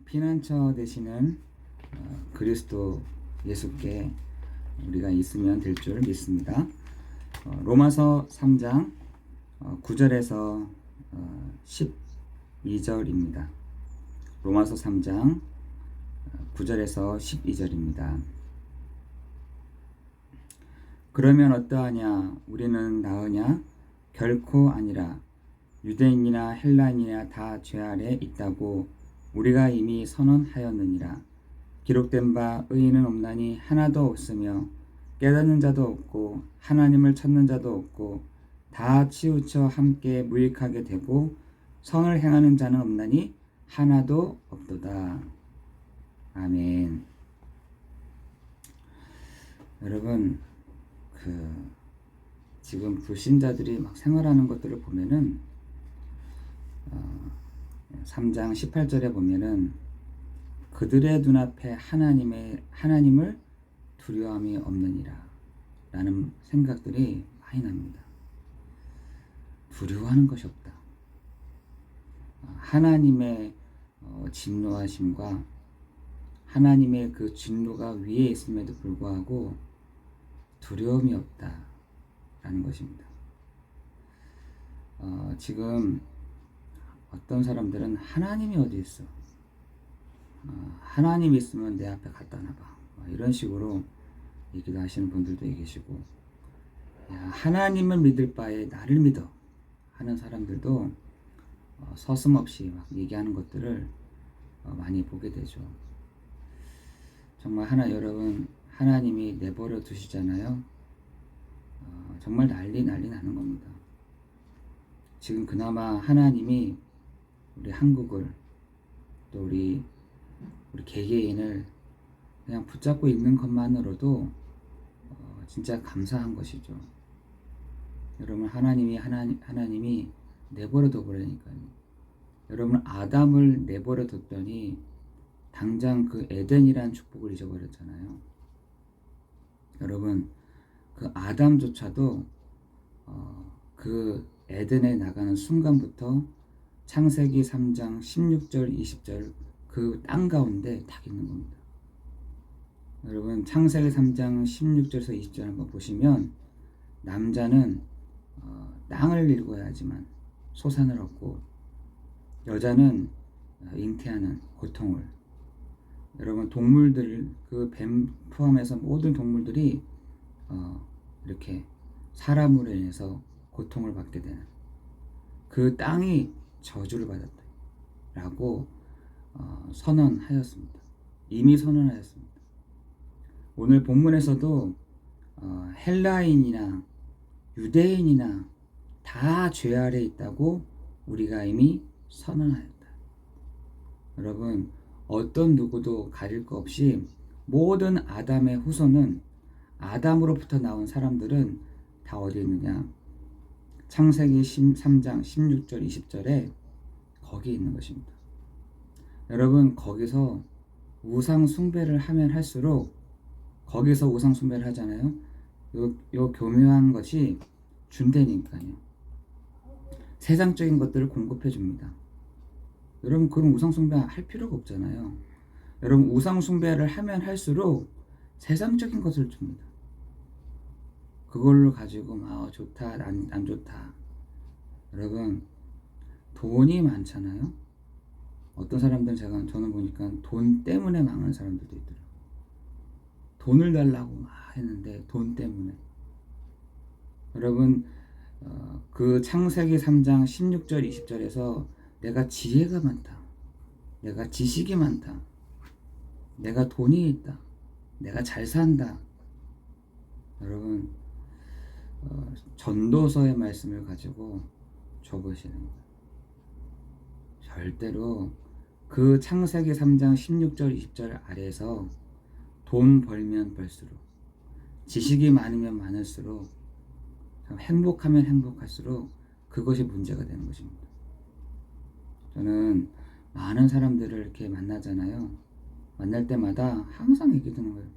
피난처 되시는 그리스도 예수께 우리가 있으면 될 줄 믿습니다. 로마서 3장 9절에서 12절입니다. 로마서 3장 9절에서 12절입니다. 그러면 어떠하냐? 우리는 나으냐? 결코 아니라. 유대인이나 헬라인이나 다 죄 아래 있다고 우리가 이미 선언하였느니라. 기록된 바 의인은 없나니 하나도 없으며 깨닫는 자도 없고 하나님을 찾는 자도 없고 다 치우쳐 함께 무익하게 되고 선을 행하는 자는 없나니 하나도 없도다. 아멘. 여러분, 지금 불신자들이 막 생활하는 것들을 보면은 3장 18절에 보면은 그들의 눈앞에 하나님을 두려움이 없느니라 라는 생각들이 많이 납니다. 두려워하는 것이 없다. 하나님의 진노하심과 하나님의 그 진노가 위에 있음에도 불구하고 두려움이 없다 라는 것입니다. 지금 어떤 사람들은 하나님이 어디 있어? 하나님 있으면 내 앞에 갖다 놔봐. 이런 식으로 얘기도 하시는 분들도 계시고, 하나님을 믿을 바에 나를 믿어 하는 사람들도 서슴없이 막 얘기하는 것들을 많이 보게 되죠. 정말 여러분, 하나님이 내버려 두시잖아요. 정말 난리 나는 겁니다. 지금 그나마 하나님이 우리 한국을 또 우리 개개인을 그냥 붙잡고 있는 것만으로도 진짜 감사한 것이죠. 여러분, 하나님이 내버려 둬버리니까요. 여러분, 아담을 내버려 뒀더니 당장 그 에덴이라는 축복을 잊어버렸잖아요. 여러분, 그 아담조차도 그 에덴에 나가는 순간부터 창세기 3장 16절 20절 그 땅 가운데 딱 있는 겁니다. 여러분, 창세기 3장 16절에서 20절 한번 보시면 남자는 땅을 일궈야지만 소산을 얻고 여자는 잉태하는 고통을, 여러분, 동물들, 그 뱀 포함해서 모든 동물들이 이렇게 사람으로 인해서 고통을 받게 되는 그 땅이 저주를 받았다 라고 선언하였습니다. 이미 선언하였습니다. 오늘 본문에서도 헬라인이나 유대인이나 다 죄 아래 있다고 우리가 이미 선언하였다. 여러분, 어떤 누구도 가릴 거 없이 모든 아담의 후손은, 아담으로부터 나온 사람들은 다 어디 있느냐? 창세기 3장 16절 20절에 거기 있는 것입니다. 여러분, 거기서 우상 숭배를 하면 할수록, 거기서 우상 숭배를 하잖아요. 요 교묘한 것이 준대니까요. 세상적인 것들을 공급해 줍니다. 여러분, 그런 우상 숭배 할 필요가 없잖아요. 여러분, 우상 숭배를 하면 할수록 세상적인 것을 줍니다. 그걸로 가지고 좋다, 안 좋다. 여러분, 돈이 많잖아요. 어떤 사람들은 저는 보니까 돈 때문에 망하는 사람들도 있더라고요. 돈을 달라고 막 했는데 돈 때문에. 여러분, 그 창세기 3장 16절 20절에서 내가 지혜가 많다, 내가 지식이 많다, 내가 돈이 있다, 내가 잘 산다. 여러분, 전도서의 말씀을 가지고 적으시는 거예요. 절대로 그 창세기 3장 16절 20절 아래에서 돈 벌면 벌수록, 지식이 많으면 많을수록, 행복하면 행복할수록 그것이 문제가 되는 것입니다. 저는 많은 사람들을 이렇게 만나잖아요. 만날 때마다 항상 얘기 드는 거예요.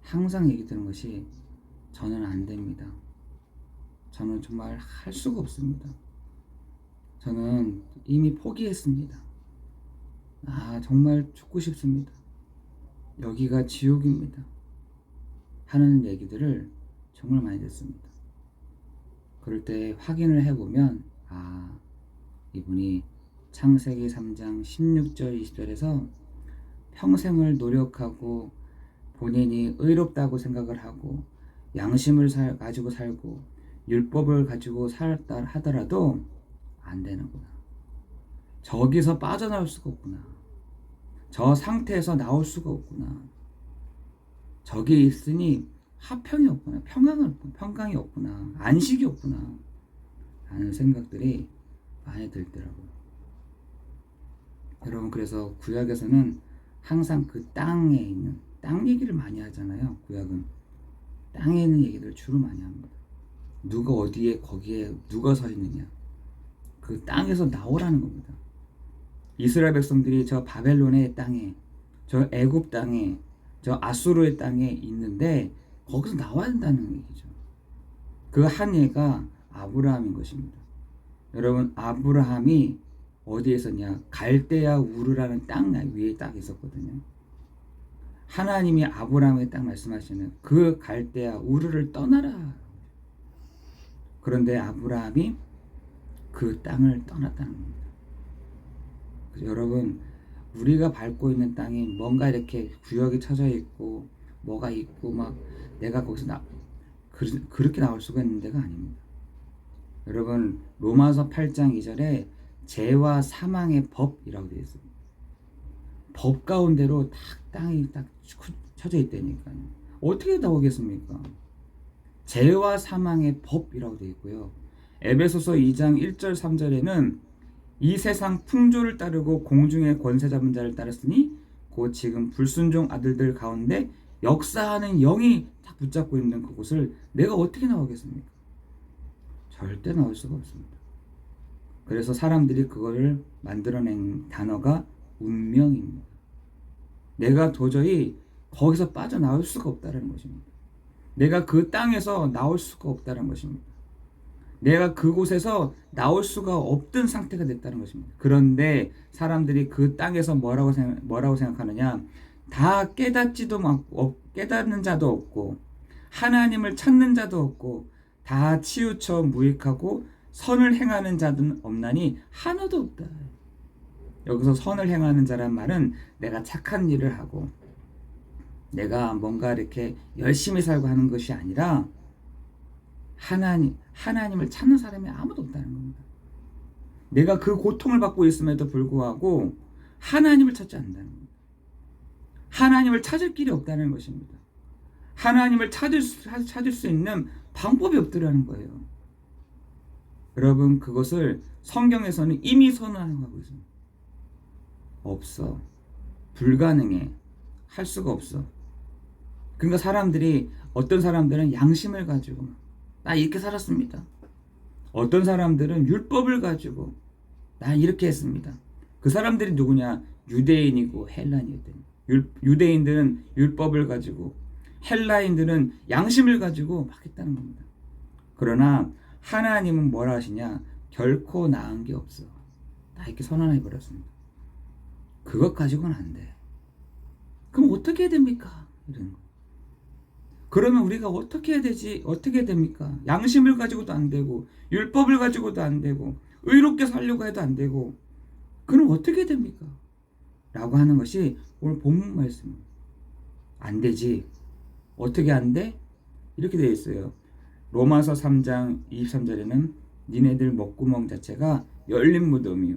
항상 얘기 드는 것이, 저는 안 됩니다. 저는 정말 할 수가 없습니다. 저는 이미 포기했습니다. 정말 죽고 싶습니다. 여기가 지옥입니다. 하는 얘기들을 정말 많이 듣습니다. 그럴 때 확인을 해보면 이분이 창세기 3장 16절 20절에서 평생을 노력하고 본인이 의롭다고 생각을 하고 양심을 가지고 살고 율법을 가지고 살다 하더라도 안 되는구나. 저기서 빠져나올 수가 없구나. 저 상태에서 나올 수가 없구나. 저기 있으니 화평이 없구나. 평강이 없구나. 안식이 없구나. 라는 생각들이 많이 들더라고요. 여러분, 그래서 구약에서는 항상 그 땅에 있는 땅 얘기를 많이 하잖아요. 구약은 땅에 있는 얘기를 주로 많이 합니다. 누가 어디에 거기에 누가 서 있느냐, 그 땅에서 나오라는 겁니다. 이스라엘 백성들이 저 바벨론의 땅에, 저 애굽 땅에, 저 아수르의 땅에 있는데 거기서 나와야 된다는 얘기죠. 그 한 예가 아브라함인 것입니다. 여러분, 아브라함이 어디에 있었냐? 갈대아 우르라는 땅 위에 딱 있었거든요. 하나님이 아브라함에게 딱 말씀하시는 그 갈대아 우르를 떠나라. 그런데 아브라함이 그 땅을 떠났다는 겁니다. 여러분, 우리가 밟고 있는 땅이 뭔가 이렇게 구역이 쳐져 있고 뭐가 있고 막 내가 거기서 그렇게 나올 수가 있는 데가 아닙니다. 여러분, 로마서 8장 2절에 죄와 사망의 법이라고 되어 있습니다. 법 가운데로 땅이 딱 쳐져 있다니까요. 어떻게 나오겠습니까? 죄와 사망의 법이라고 되어 있고요. 에베소서 2장 1절 3절에는 이 세상 풍조를 따르고 공중의 권세 잡은 자를 따랐으니 곧 지금 불순종 아들들 가운데 역사하는 영이 딱 붙잡고 있는 그곳을 내가 어떻게 나오겠습니까? 절대 나올 수가 없습니다. 그래서 사람들이 그거를 만들어낸 단어가 운명입니다. 내가 도저히 거기서 빠져나올 수가 없다는 것입니다. 내가 그 땅에서 나올 수가 없다는 것입니다. 내가 그곳에서 나올 수가 없던 상태가 됐다는 것입니다. 그런데 사람들이 그 땅에서 뭐라고 생각하느냐? 다 깨닫지도 깨닫는 자도 없고 하나님을 찾는 자도 없고 다 치우쳐 무익하고 선을 행하는 자는 없나니 하나도 없다. 여기서 선을 행하는 자란 말은 내가 착한 일을 하고 내가 뭔가 이렇게 열심히 살고 하는 것이 아니라 하나님을 찾는 사람이 아무도 없다는 겁니다. 내가 그 고통을 받고 있음에도 불구하고 하나님을 찾지 않는다는 겁니다. 하나님을 찾을 길이 없다는 것입니다. 하나님을 찾을 수 있는 방법이 없더라는 거예요. 여러분, 그것을 성경에서는 이미 선언하고 있습니다. 없어. 불가능해. 할 수가 없어. 그러니까 어떤 사람들은 양심을 가지고 나 이렇게 살았습니다. 어떤 사람들은 율법을 가지고 나 이렇게 했습니다. 그 사람들이 누구냐? 유대인이고 헬라인이거든요. 유대인들은 율법을 가지고 헬라인들은 양심을 가지고 막 했다는 겁니다. 그러나 하나님은 뭐라 하시냐? 결코 나은 게 없어. 다 이렇게 선언해 버렸습니다. 그것 가지고는 안 돼. 그럼 어떻게 해야 됩니까? 이런 거. 그러면 우리가 어떻게 해야 되지? 어떻게 해야 됩니까? 양심을 가지고도 안 되고 율법을 가지고도 안 되고 의롭게 살려고 해도 안 되고 그럼 어떻게 해야 됩니까? 라고 하는 것이 오늘 본문 말씀입니다. 안 되지. 어떻게 안 돼? 이렇게 되어 있어요. 로마서 3장 23절에는 니네들 목구멍 자체가 열린 무덤이요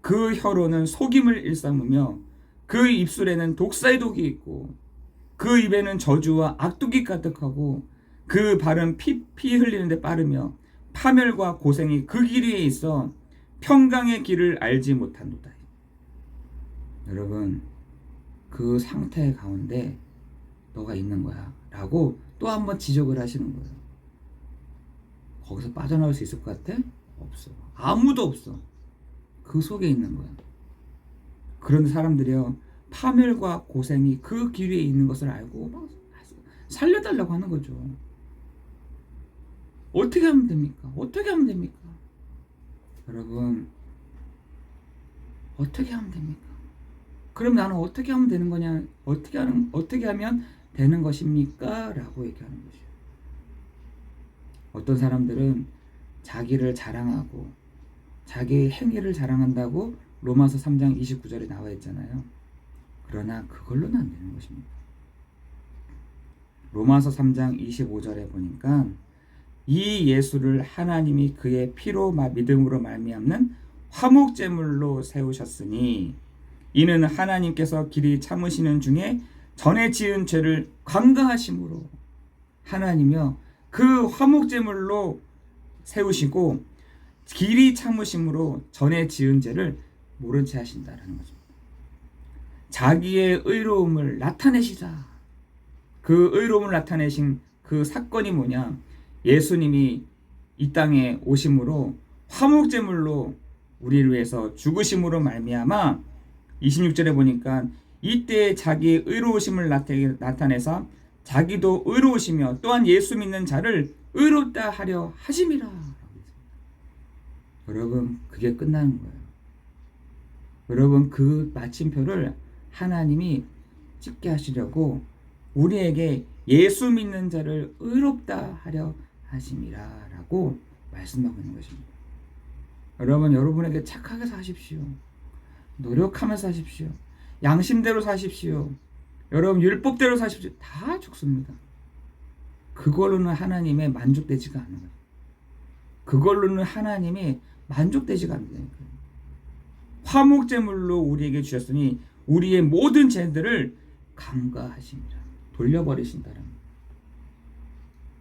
그 혀로는 속임을 일삼으며 그 입술에는 독사의 독이 있고 그 입에는 저주와 악독이 가득하고 그 발은 피 흘리는데 빠르며 파멸과 고생이 그 길 위에 있어 평강의 길을 알지 못한도다. 여러분, 그 상태 가운데 너가 있는 거야 라고 또 한 번 지적을 하시는 거예요. 거기서 빠져나올 수 있을 것 같아? 없어. 아무도 없어. 그 속에 있는 거야. 그런 사람들이요, 파멸과 고생이 그 길 위에 있는 것을 알고 막 살려달라고 하는 거죠. 어떻게 하면 됩니까? 어떻게 하면 됩니까? 여러분, 어떻게 하면 됩니까? 그럼 나는 어떻게 하면 되는 거냐? 어떻게 하면 되는 것입니까? 라고 얘기하는 것이에요. 어떤 사람들은 자기를 자랑하고 자기 행위를 자랑한다고 로마서 3장 29절에 나와 있잖아요. 그러나 그걸로는 안 되는 것입니다. 로마서 3장 25절에 보니까 이 예수를 하나님이 그의 피로 믿음으로 말미암는 화목제물로 세우셨으니 이는 하나님께서 길이 참으시는 중에 전에 지은 죄를 관가하심으로 하나님이요 그 화목제물로 세우시고 길이 참으심으로 전에 지은 죄를 모른 채 하신다라는 거죠. 자기의 의로움을 나타내시자. 그 의로움을 나타내신 그 사건이 뭐냐? 예수님이 이 땅에 오심으로 화목제물로 우리를 위해서 죽으심으로 말미암아 26절에 보니까 이때 자기의 의로우심을 나타내서 자기도 의로우시며 또한 예수 믿는 자를 의롭다 하려 하심이라. 여러분 그게 끝나는 거예요. 여러분 그 마침표를 하나님이 찍게 하시려고 우리에게 예수 믿는 자를 의롭다 하려 하심이라 라고 말씀하고 있는 것입니다. 여러분 여러분에게 착하게 사십시오. 노력하면서 사십시오. 양심대로 사십시오. 여러분 율법대로 사십시오. 다 죽습니다. 그걸로는 하나님의 만족되지가 않아요. 그걸로는 하나님이 만족되지가 않다니까요. 화목제물로 우리에게 주셨으니 우리의 모든 죄들을 감가하십니다. 돌려버리신다는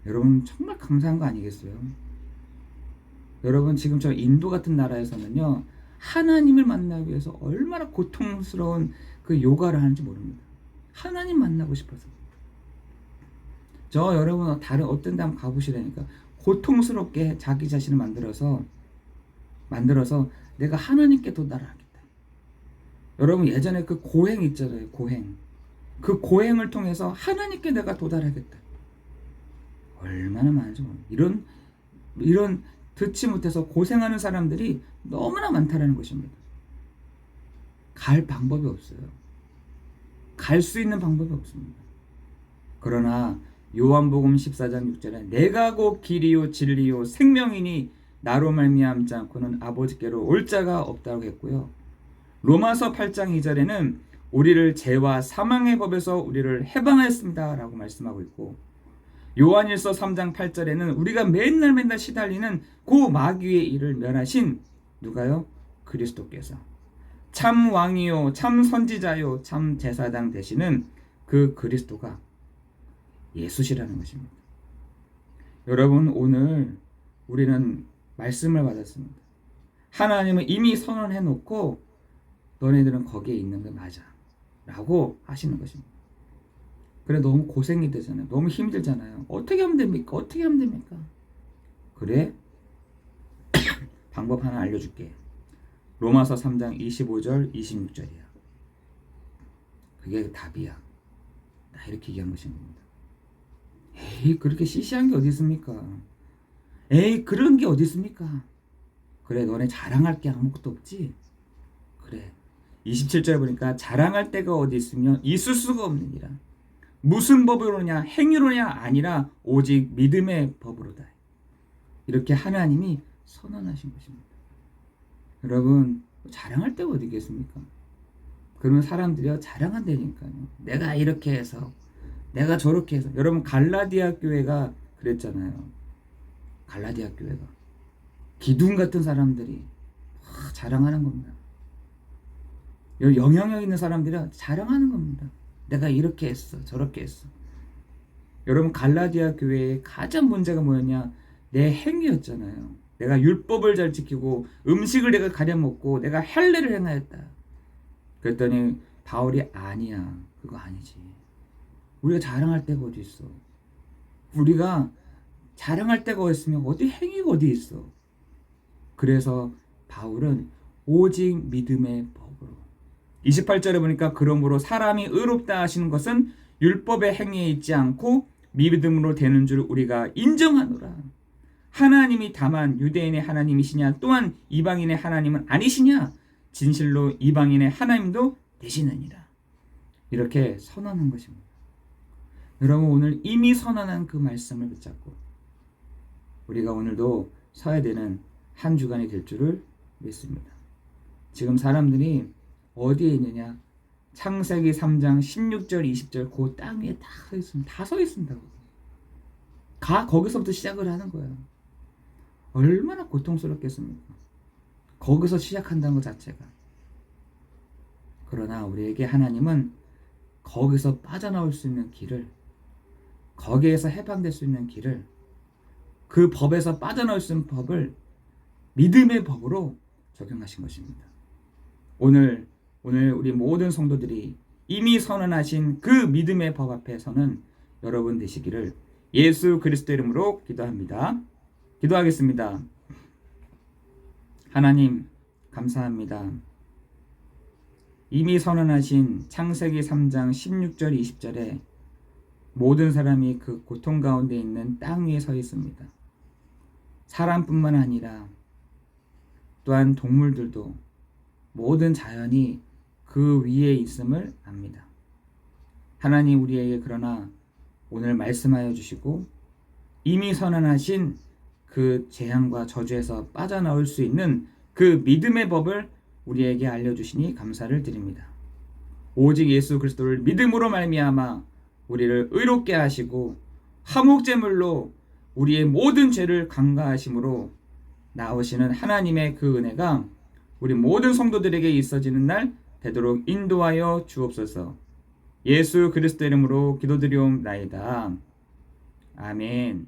여러분 정말 감사한 거 아니겠어요? 여러분 지금 저 인도 같은 나라에서는요 하나님을 만나기 위해서 얼마나 고통스러운 그 요가를 하는지 모릅니다. 하나님 만나고 싶어서. 저 여러분 다른 어떤 데 한번 가보시라니까 고통스럽게 자기 자신을 만들어서 내가 하나님께 도달하겠다. 여러분 예전에 그 고행 있잖아요. 고행. 그 고행을 통해서 하나님께 내가 도달하겠다. 얼마나 많은지 모릅니다. 이런 듣지 못해서 고생하는 사람들이 너무나 많다라는 것입니다. 갈 방법이 없어요. 갈 수 있는 방법이 없습니다. 그러나 요한복음 14장 6절에 내가 곧 길이요 진리요 생명이니 나로 말미암지 않고는 아버지께로 올 자가 없다고 했고요. 로마서 8장 2절에는 우리를 죄와 사망의 법에서 우리를 해방하였습니다 라고 말씀하고 있고 요한일서 3장 8절에는 우리가 맨날 시달리는 그 마귀의 일을 멸하신 누가요? 그리스도께서 참 왕이요 참 선지자요 참 제사장 되시는 그 그리스도가 예수시라는 것입니다. 여러분 오늘 우리는 말씀을 받았습니다. 하나님은 이미 선언해 놓고 너네들은 거기에 있는 게 맞아 라고 하시는 것입니다. 그래 너무 고생이 되잖아요. 너무 힘들잖아요. 어떻게 하면 됩니까? 어떻게 하면 됩니까? 그래 방법 하나 알려줄게. 로마서 3장 25절 26절이야. 그게 답이야. 나 이렇게 얘기한 것입니다. 에이 그렇게 시시한 게 어디 있습니까? 에이 그런 게 어디 있습니까? 그래 너네 자랑할 게 아무것도 없지? 그래 27절에 보니까 자랑할 데가 어디 있으면 있을 수가 없느니라. 무슨 법으로냐 행위로냐 아니라 오직 믿음의 법으로다. 이렇게 하나님이 선언하신 것입니다. 여러분 자랑할 데가 어디 있겠습니까? 그러면 사람들이요 자랑한다니까요. 내가 이렇게 해서 내가 저렇게 해서. 여러분 갈라디아 교회가 그랬잖아요. 갈라디아 교회가 기둥 같은 사람들이 자랑하는 겁니다. 영향력 있는 사람들이 자랑하는 겁니다. 내가 이렇게 했어 저렇게 했어. 여러분 갈라디아 교회의 가장 문제가 뭐였냐? 내 행위였잖아요. 내가 율법을 잘 지키고 음식을 내가 가려 먹고 내가 할례를 행하였다. 그랬더니 바울이 아니야 그거 아니지. 우리가 자랑할 데가 어디 있어? 우리가 자랑할 데가 있으면 어디 행위가 어디 있어? 그래서 바울은 오직 믿음의 법으로 28절에 보니까 그러므로 사람이 의롭다 하시는 것은 율법의 행위에 있지 않고 믿음으로 되는 줄 우리가 인정하노라. 하나님이 다만 유대인의 하나님이시냐 또한 이방인의 하나님은 아니시냐? 진실로 이방인의 하나님도 되시느니라. 이렇게 선언한 것입니다. 여러분, 오늘 이미 선언한 그 말씀을 붙잡고 우리가 오늘도 서야 되는 한 주간이 될 줄을 믿습니다. 지금 사람들이 어디에 있느냐? 창세기 3장 16절 20절 그 땅 위에 다 서 있습니다. 다 서 있습니다. 거기서부터 시작을 하는 거예요. 얼마나 고통스럽겠습니까? 거기서 시작한다는 것 자체가. 그러나 우리에게 하나님은 거기서 빠져나올 수 있는 길을, 거기에서 해방될 수 있는 길을, 그 법에서 빠져나올 수 있는 법을 믿음의 법으로 적용하신 것입니다. 오늘 우리 모든 성도들이 이미 선언하신 그 믿음의 법 앞에서는 여러분 되시기를 예수 그리스도 이름으로 기도합니다. 기도하겠습니다. 하나님, 감사합니다. 이미 선언하신 창세기 3장 16절 20절에 모든 사람이 그 고통 가운데 있는 땅 위에 서 있습니다. 사람뿐만 아니라 또한 동물들도 모든 자연이 그 위에 있음을 압니다. 하나님, 우리에게 그러나 오늘 말씀하여 주시고 이미 선언하신 그 재앙과 저주에서 빠져나올 수 있는 그 믿음의 법을 우리에게 알려주시니 감사를 드립니다. 오직 예수 그리스도를 믿음으로 말미암아 우리를 의롭게 하시고 화목제물로 우리의 모든 죄를 강가하심으로 나오시는 하나님의 그 은혜가 우리 모든 성도들에게 있어지는 날 되도록 인도하여 주옵소서. 예수 그리스도 이름으로 기도드리옵나이다. 아멘.